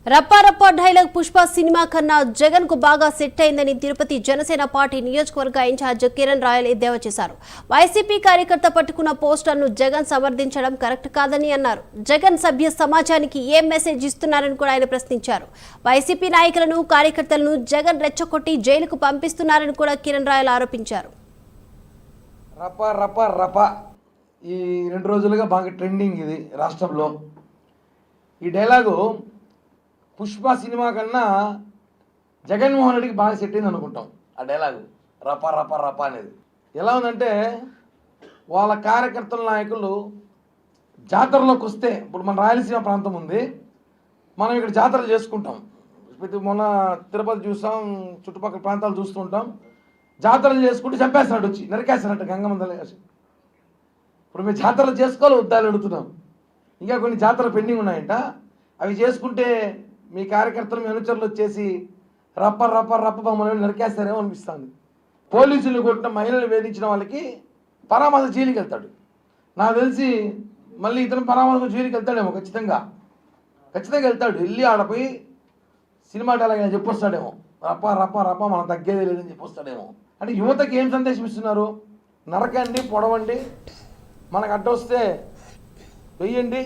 రప్పారప్ప dialogue Pushpa cinema కన్నా జగన్ కు బాగా సెట్ అయిందని తిరుపతి జనసేన పార్టీ నియోజకవర్గ ఇన్ఛార్జ్ కిరణ్ రాయల్ ఎద్దేవా చేశారు. వైసీపీ కార్యకర్త పట్టుకున్న పోస్టర్ను జగన్ సమర్థించడం కరెక్ట్ కాదని అన్నారు. జగన్ సభ్య సమాజానికి ఏం మెసేజ్ ఇస్తున్నారని కూడా ఆయన ప్రశ్నించారు. వైసీపీ నాయకులను కార్యకర్తలను జగన్ రెచ్చగొట్టి జైలుకు పంపిస్తున్నారని కూడా కిరణ్ రాయల్ ఆరోపించారు. ఈ 2 రోజులుగా బాగా ట్రెండింగ్ ఇది రాష్ట్రంలో. ఈ డైలాగు పుష్ప సినిమా కన్నా జగన్మోహన్ రెడ్డికి బాగా సెట్ అయింది అనుకుంటాం. ఆ డైలాగు రప అనేది ఎలా ఉందంటే, వాళ్ళ కార్యకర్తల నాయకులు జాతరలోకి వస్తే, ఇప్పుడు మన రాయలసీమ ప్రాంతం ఉంది, మనం ఇక్కడ జాతరలు చేసుకుంటాం. మొన్న తిరుపతి చూస్తాం, చుట్టుపక్కల ప్రాంతాలు చూస్తుంటాం. జాతరలు చేసుకుంటూ చంపేస్తున్నాడు, వచ్చి నరికేస్తున్నట్టు గంగమ్మ. ఇప్పుడు మేము జాతరలు చేసుకోవాలి వద్దాలు అడుగుతున్నాం. ఇంకా కొన్ని జాతరలు పెండింగ్ ఉన్నాయంట. అవి చేసుకుంటే మీ కార్యకర్తలు, మీ అనుచరులు వచ్చేసి రప్ప మమ్మల్ని నరికేస్తారేమో అనిపిస్తుంది. పోలీసులు కొట్టిన మహిళలు వేధించిన వాళ్ళకి పరామర్శ జైలుకి వెళ్తాడు. నాకు తెలిసి మళ్ళీ ఇతను పరామర్శ జైలుకి వెళ్తాడేమో, ఖచ్చితంగా వెళ్తాడు. వెళ్ళి ఆడపోయి సినిమా డైలాగ్ చెప్పొస్తాడేమో, రప్ప మనం తగ్గేదే లేదని చెప్పొస్తాడేమో. అంటే యువతకి ఏం సందేశం ఇస్తున్నారు? నరకండి, పొడవండి, మనకు అడ్డొస్తే వెయ్యండి,